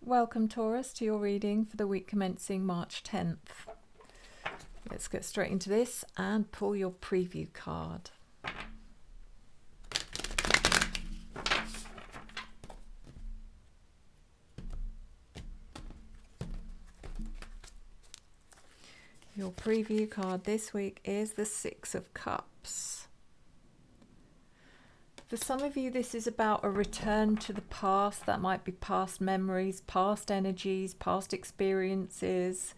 Welcome, Taurus, to your reading for the week commencing March 10th. Let's get straight into this and pull your preview card. Your preview card this week is the Six of Cups. For some of you, this is about a return to the past. That might be past memories, past energies, past experiences.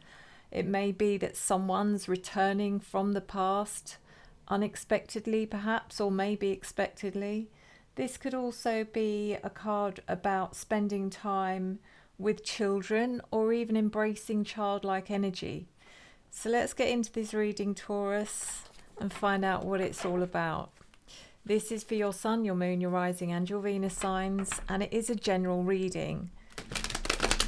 It may be that someone's returning from the past unexpectedly, perhaps, or maybe expectedly. This could also be a card about spending time with children or even embracing childlike energy. So let's get into this reading, Taurus, and find out what it's all about. This is for your Sun, your Moon, your Rising and your Venus signs, and it is a general reading.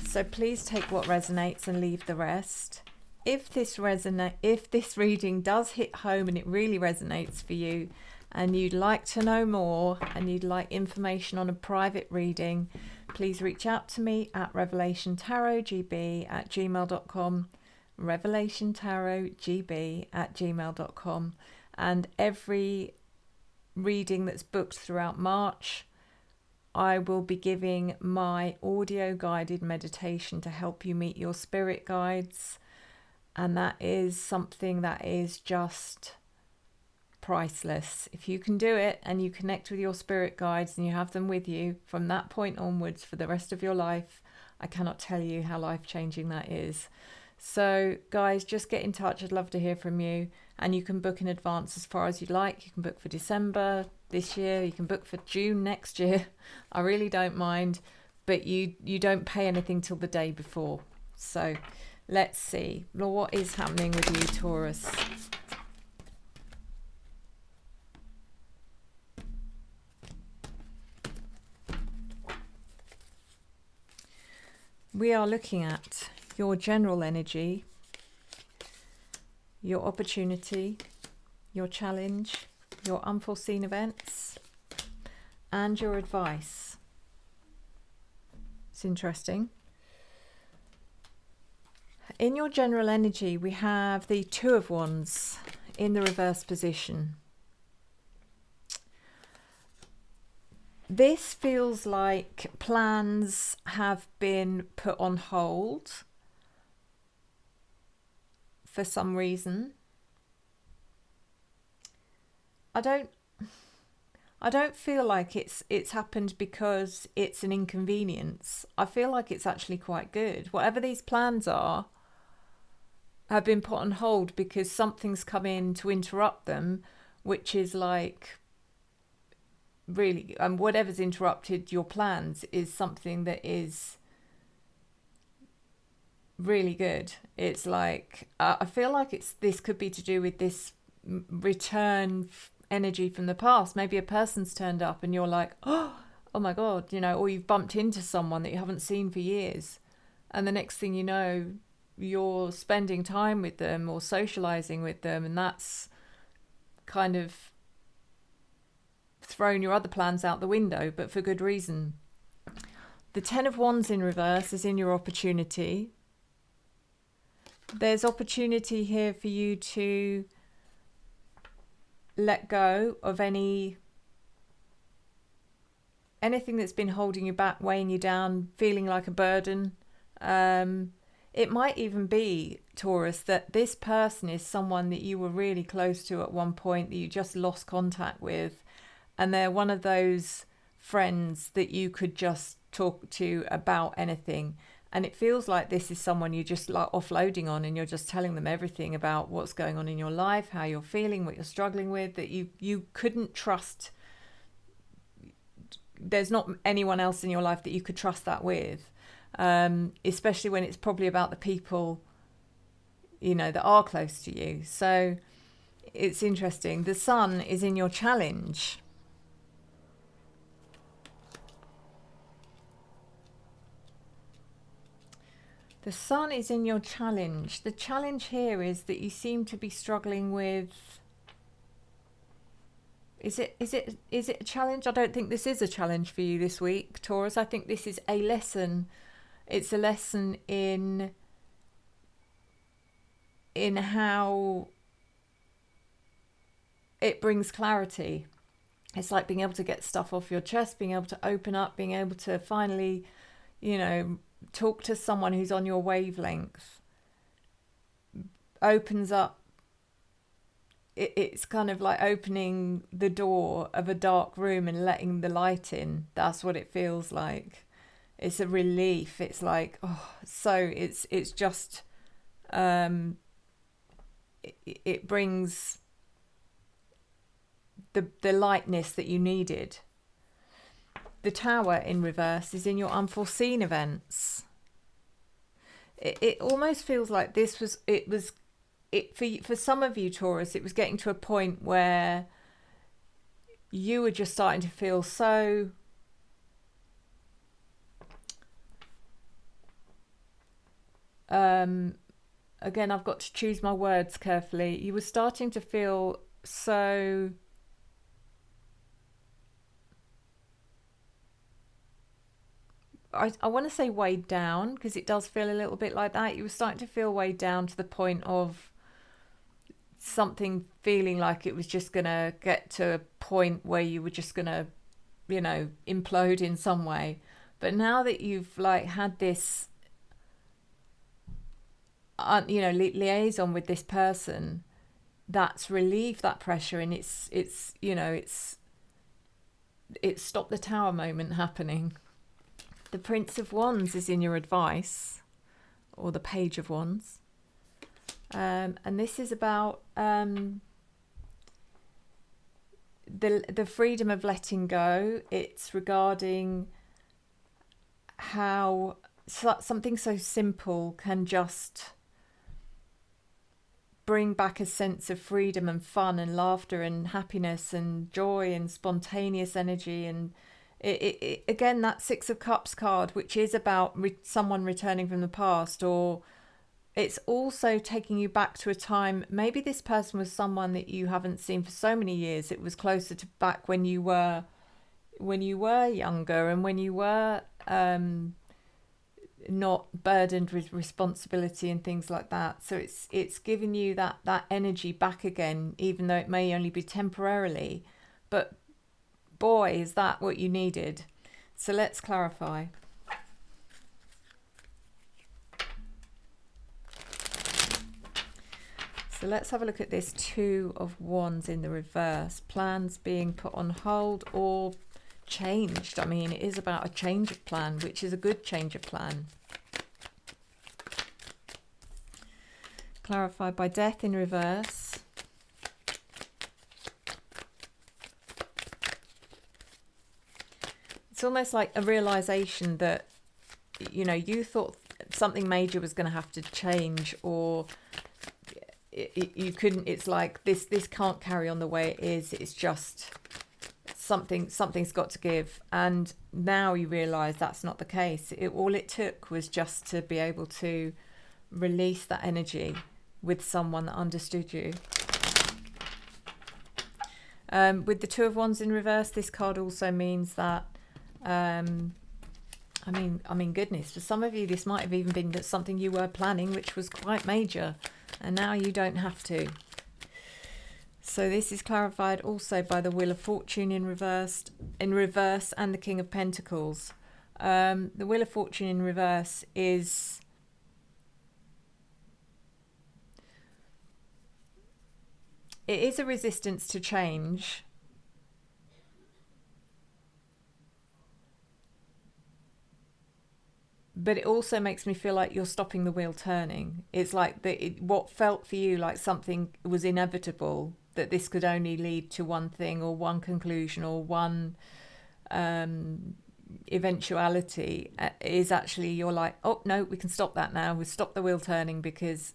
So please take what resonates and leave the rest. If this reading does hit home and it really resonates for you, and you'd like to know more and you'd like information on a private reading, please reach out to me at revelationtarotgb@gmail.com, revelationtarotgb@gmail.com, and every reading that's booked throughout March, I will be giving my audio guided meditation to help you meet your spirit guides, and that is something that is just priceless. If you can do it and you connect with your spirit guides and you have them with you from that point onwards for the rest of your life, I cannot tell you how life-changing that is. So guys, just get in touch. I'd love to hear from you, and you can book in advance as far as you'd like. You can book for December this year, you can book for June next year. I really don't mind, but you don't pay anything till the day before. So let's see, what is happening with you, Taurus? We are looking at your general energy, your opportunity, your challenge, your unforeseen events, and your advice. It's interesting. In your general energy, we have the Two of Wands in the reverse position. This feels like plans have been put on hold for some reason. I don't feel like it's happened because it's an inconvenience. I feel like it's actually quite good. Whatever these plans are have been put on hold because something's come in to interrupt them, which is like really, whatever's interrupted your plans is something that is really good. It's like I feel like this could be to do with this return energy from the past. Maybe a person's turned up and you're like, oh my god, or you've bumped into someone that you haven't seen for years, and the next thing you know, you're spending time with them or socializing with them, and that's kind of thrown your other plans out the window, but for good reason. The Ten of Wands in reverse is in your opportunity. There's opportunity here for you to let go of anything that's been holding you back, weighing you down, feeling like a burden. It might even be, Taurus, that this person is someone that you were really close to at one point that you just lost contact with, and they're one of those friends that you could just talk to about anything. And it feels like this is someone you're just like offloading on, and you're just telling them everything about what's going on in your life, how you're feeling, what you're struggling with, that you couldn't trust. There's not anyone else in your life that you could trust that with, especially when it's probably about the people, that are close to you. So it's interesting. The Sun is in your challenge. The Sun is in your challenge. The challenge here is that you seem to be struggling with... Is it a challenge? I don't think this is a challenge for you this week, Taurus. I think this is a lesson. It's a lesson in how it brings clarity. It's like being able to get stuff off your chest, being able to open up, being able to finally, you know, talk to someone who's on your wavelength. Opens up. It's kind of like opening the door of a dark room and letting the light in. That's what it feels like. It's a relief. It's like, oh, so it's just, it brings the lightness that you needed. The Tower in reverse is in your unforeseen events. It almost feels like for some of you, Taurus, it was getting to a point where you were just starting to feel so again, I've got to choose my words carefully. You were starting to feel so I want to say weighed down, because it does feel a little bit like that. You were starting to feel weighed down to the point of something feeling like it was just going to get to a point where you were just going to, you know, implode in some way. But now that you've like had this, you know, liaison with this person, that's relieved that pressure, and it's you know, it's stopped the Tower moment happening. The Prince of Wands is in your advice, or the Page of Wands. And this is about the freedom of letting go. It's regarding how something so simple can just bring back a sense of freedom and fun and laughter and happiness and joy and spontaneous energy. And it again, that Six of Cups card, which is about someone returning from the past, or it's also taking you back to a time. Maybe this person was someone that you haven't seen for so many years. It was closer to back when you were younger, and when you were not burdened with responsibility and things like that. So it's giving you that energy back again, even though it may only be temporarily. But boy, is that what you needed. So let's clarify. So let's have a look at this Two of Wands in the reverse. Plans being put on hold or changed. I mean, it is about a change of plan, which is a good change of plan. Clarified by Death in reverse. It's almost like a realization that, you know, you thought something major was going to have to change, or you couldn't. It's like this can't carry on the way it is. It's just something's got to give. And now you realize that's not the case. All it took was just to be able to release that energy with someone that understood you. With the Two of Wands in reverse, this card also means that I mean, goodness, for some of you, this might have even been something you were planning, which was quite major, and now you don't have to. So this is clarified also by the Wheel of Fortune in reverse, and the King of Pentacles. The Wheel of Fortune in reverse is a resistance to change. But it also makes me feel like you're stopping the wheel turning. It's like what felt for you like something was inevitable, that this could only lead to one thing or one conclusion or one eventuality, is actually you're like, oh no, we can stop that now. We've stopped the wheel turning because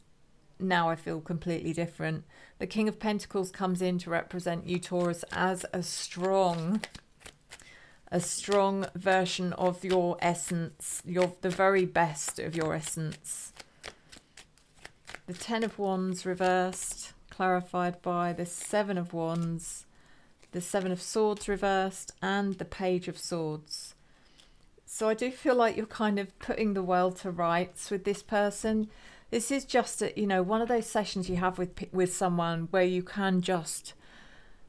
now I feel completely different. The King of Pentacles comes in to represent you, Taurus, as a strong version of your essence, the very best of your essence. The Ten of Wands reversed, clarified by the Seven of Wands, the Seven of Swords reversed, and the Page of Swords. So I do feel like you're kind of putting the world to rights with this person. This is just one of those sessions you have with someone where you can just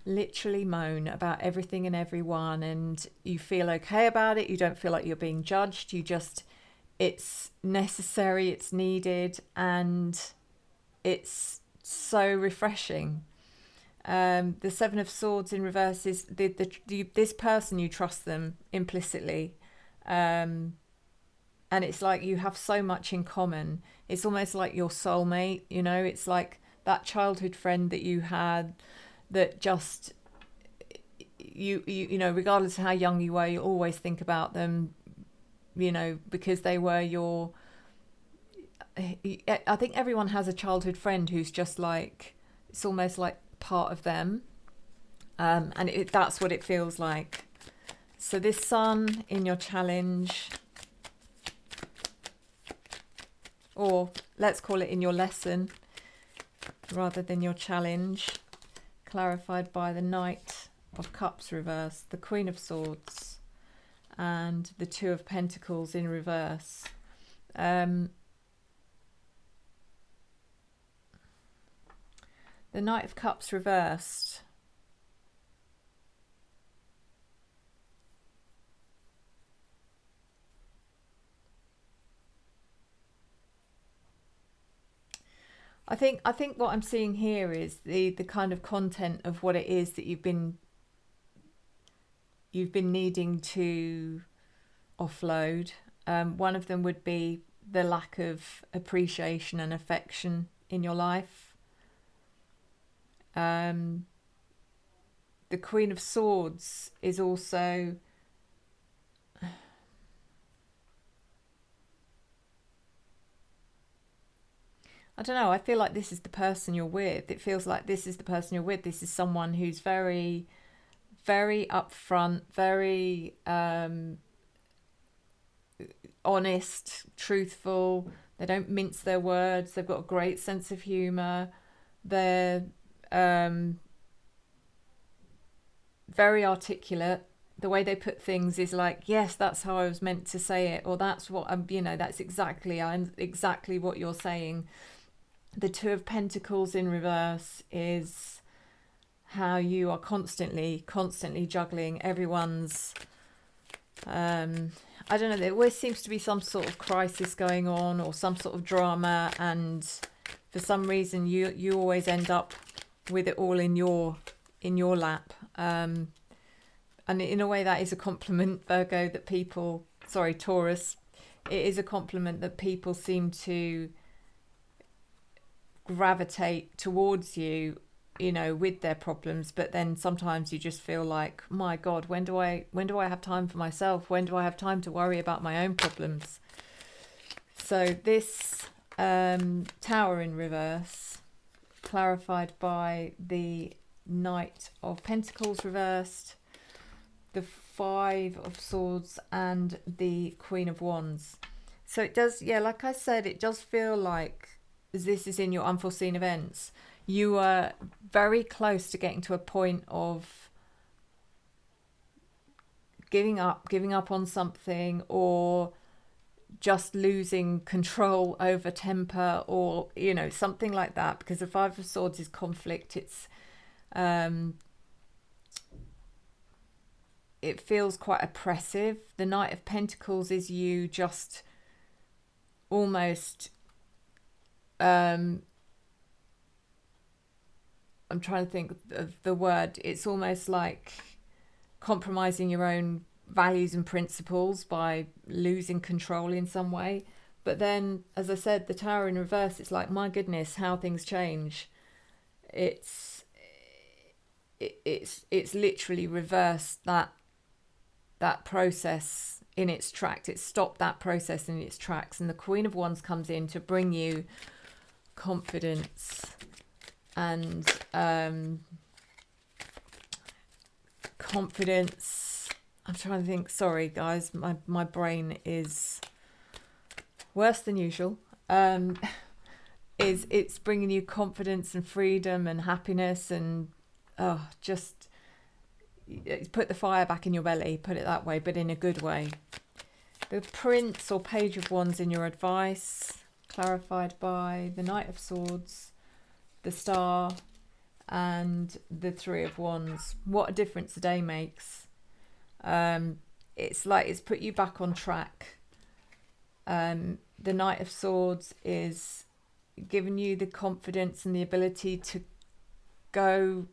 literally moan about everything and everyone, and you feel okay about it. You don't feel like you're being judged. It's necessary, it's needed, and it's so refreshing. The Seven of Swords in reverse is this person, you trust them implicitly. And it's like you have so much in common. It's almost like your soulmate, it's like that childhood friend that you had that just, regardless of how young you were, you always think about them, because they were I think everyone has a childhood friend who's just like, it's almost like part of them. And that's what it feels like. So this Sun in your challenge, or let's call it in your lesson rather than your challenge, clarified by the Knight of Cups reverse, the Queen of Swords, and the Two of Pentacles in reverse. The Knight of Cups reversed. I think what I'm seeing here is the kind of content of what it is that you've been needing to offload. One of them would be the lack of appreciation and affection in your life. The Queen of Swords is also I don't know, I feel like this is the person you're with. It feels like this is the person you're with. This is someone who's very, very upfront, very honest, truthful. They don't mince their words. They've got a great sense of humour. They're very articulate. The way they put things is like, yes, that's how I was meant to say it, or that's what I'm, that's exactly what you're saying. The Two of Pentacles in reverse is how you are constantly juggling everyone's, I don't know, there always seems to be some sort of crisis going on or some sort of drama, and for some reason you always end up with it all in your lap. And in a way that is a compliment, Virgo, that people, sorry, Taurus, it is a compliment that people seem to gravitate towards you, with their problems. But then sometimes you just feel like, my God, when do I have time for myself? When do I have time to worry about my own problems? So this Tower in reverse, clarified by the Knight of Pentacles reversed, the Five of Swords, and the Queen of Wands. So it does, like I said, it does feel like this is in your unforeseen events. You are very close to getting to a point of giving up on something, or just losing control over temper, or something like that, because the Five of Swords is conflict. It's it feels quite oppressive. The Knight of Pentacles is you just almost I'm trying to think of the word. It's almost like compromising your own values and principles by losing control in some way. But then, as I said, the Tower in reverse, it's like, my goodness, how things change. It's literally reversed that process in its tracks. It stopped that process in its tracks, and the Queen of Wands comes in to bring you confidence and confidence. I'm trying to think. Sorry, guys, my brain is worse than usual. It's bringing you confidence and freedom and happiness, and just put the fire back in your belly, put it that way, but in a good way. The Prince or Page of Wands in your advice, clarified by the Knight of Swords, the Star, and the Three of Wands. What a difference a day makes. It's like it's put you back on track. The Knight of Swords is giving you the confidence and the ability to go.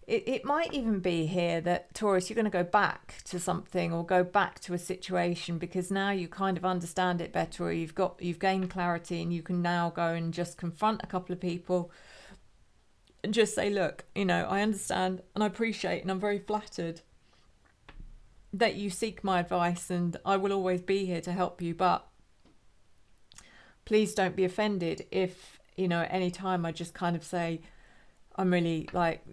It might even be here that, Taurus, you're going to go back to something or go back to a situation because now you kind of understand it better, or you've gained clarity, and you can now go and just confront a couple of people and just say, look, you know, I understand and I appreciate and I'm very flattered that you seek my advice, and I will always be here to help you, but please don't be offended if, you know, at any time I just kind of say, I'm really like,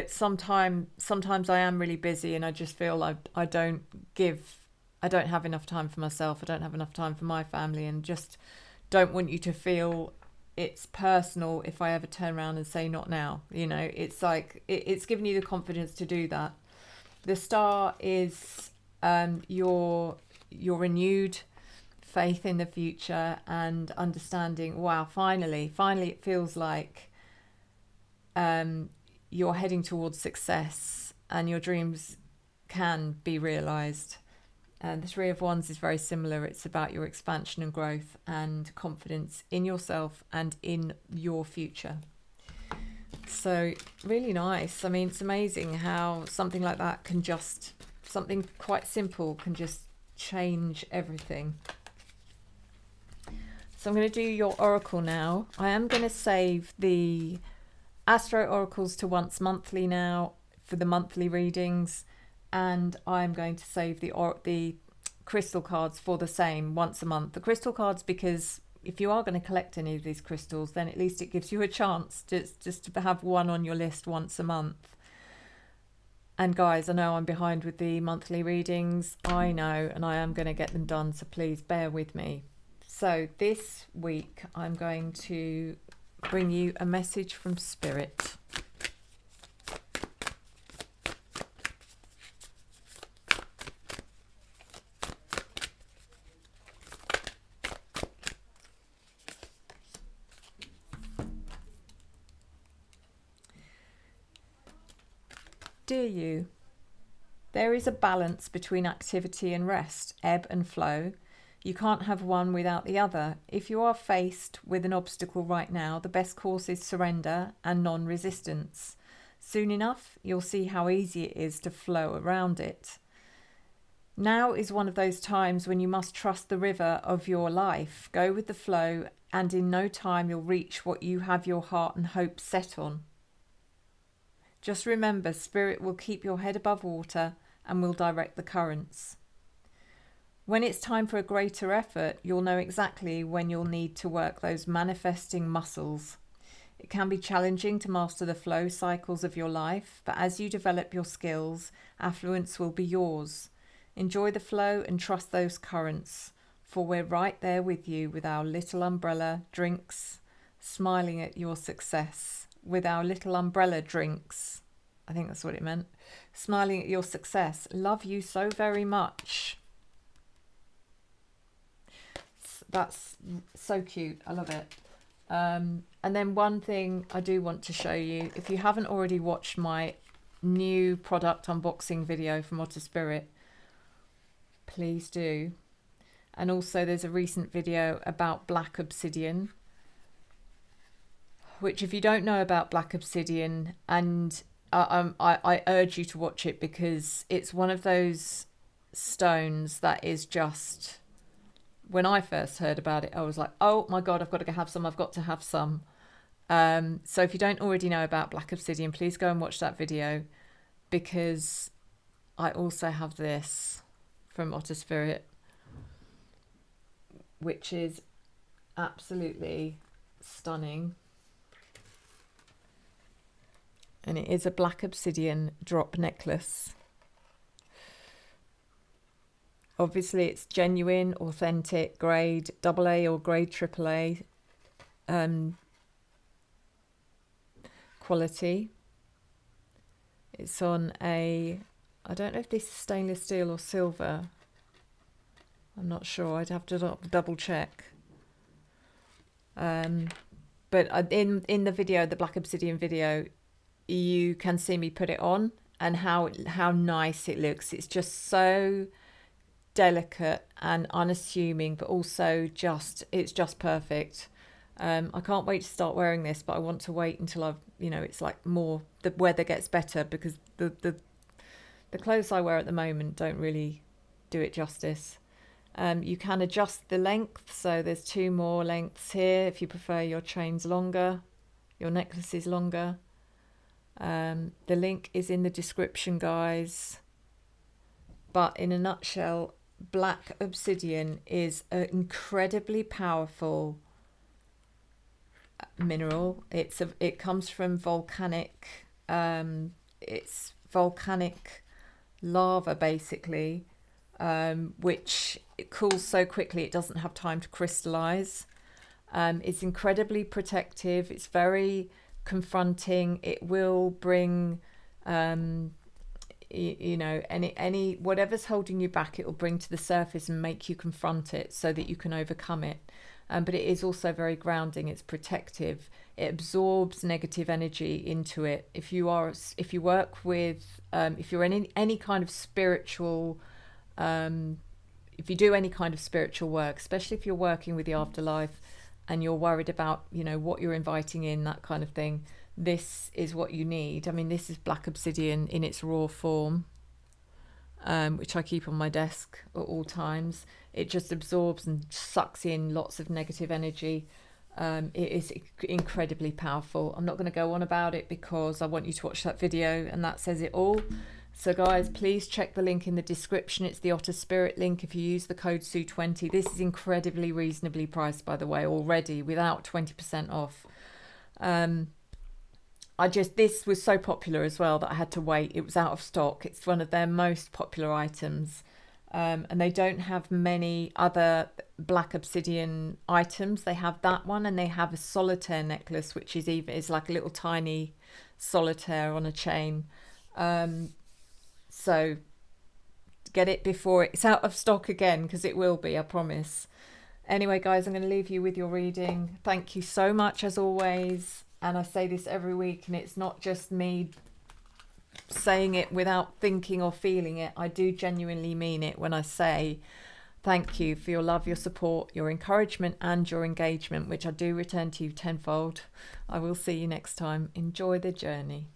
sometimes I am really busy and I just feel I don't have enough time for myself. I don't have enough time for my family, and just don't want you to feel it's personal if I ever turn around and say not now. You know, it's like, it's giving you the confidence to do that. The Star is your renewed faith in the future and understanding, wow, finally it feels like you're heading towards success and your dreams can be realized. And the Three of Wands is very similar. It's about your expansion and growth and confidence in yourself and in your future. So really nice. I mean, it's amazing how something like that can just, something quite simple can just change everything. So I'm going to do your oracle now. I am going to save the Astro Oracles to once monthly now for the monthly readings, and I'm going to save the crystal cards for the same once a month. The crystal cards, because if you are going to collect any of these crystals, then at least it gives you a chance just to have one on your list once a month. And guys, I know I'm behind with the monthly readings, I know, and I am going to get them done, so please bear with me. So this week I'm going to bring you a message from Spirit. Dear you, there is a balance between activity and rest, ebb and flow. You can't have one without the other. If you are faced with an obstacle right now, the best course is surrender and non-resistance. Soon enough, you'll see how easy it is to flow around it. Now is one of those times when you must trust the river of your life. Go with the flow, and in no time you'll reach what you have your heart and hope set on. Just remember, Spirit will keep your head above water and will direct the currents. When it's time for a greater effort, you'll know exactly when you'll need to work those manifesting muscles. It can be challenging to master the flow cycles of your life, but as you develop your skills, affluence will be yours. Enjoy the flow and trust those currents, for we're right there with you with our little umbrella drinks, smiling at your success. With our little umbrella drinks, I think that's what it meant, smiling at your success. Love you so very much. That's so cute. I love it. And then one thing I do want to show you, if you haven't already watched my new product unboxing video from Otter Spirit, please do. And also there's a recent video about black obsidian, which if you don't know about black obsidian, and I urge you to watch it, because it's one of those stones that is just, when I first heard about it, I was like, oh my God, I've got to have some. I've got to have some. So if you don't already know about black obsidian, please go and watch that video, because I also have this from Otter Spirit, which is absolutely stunning. And it is a black obsidian drop necklace. Obviously, it's genuine, authentic, grade AA or grade AAA quality. It's on a I don't know if this is stainless steel or silver. I'm not sure. I'd have to double check. But in the video, the Black Obsidian video, you can see me put it on and how nice it looks. It's just so delicate and unassuming, but also it's just perfect. I can't wait to start wearing this, but I want to wait until I've, it's like more, the weather gets better, because the clothes I wear at the moment don't really do it justice. You can adjust the length, so there's 2 more lengths here if you prefer your chains longer, your necklaces longer. The link is in the description, guys. But in a nutshell, Black Obsidian is an incredibly powerful mineral. It comes from volcanic, it's volcanic lava basically, which it cools so quickly it doesn't have time to crystallize. It's incredibly protective. It's very confronting. It will bring any whatever's holding you back, it will bring to the surface and make you confront it so that you can overcome it. But it is also very grounding. It's protective. It absorbs negative energy into it. If you work with, if you're in any kind of spiritual, if you do any kind of spiritual work, especially if you're working with the afterlife and you're worried about, what you're inviting in, that kind of thing, this is what you need. I mean, this is Black Obsidian in its raw form, which I keep on my desk at all times. It just absorbs and sucks in lots of negative energy. It is incredibly powerful. I'm not going to go on about it because I want you to watch that video and that says it all. So guys, please check the link in the description. It's the Otter Spirit link. If you use the code SUE20, this is incredibly reasonably priced, by the way, already without 20% off. This was so popular as well that I had to wait. It was out of stock. It's one of their most popular items. And they don't have many other Black Obsidian items. They have that one, and they have a solitaire necklace, which is like a little tiny solitaire on a chain. So get it before it's out of stock again, because it will be, I promise. Anyway, guys, I'm going to leave you with your reading. Thank you so much, as always. And I say this every week, and it's not just me saying it without thinking or feeling it. I do genuinely mean it when I say thank you for your love, your support, your encouragement, and your engagement, which I do return to you tenfold. I will see you next time. Enjoy the journey.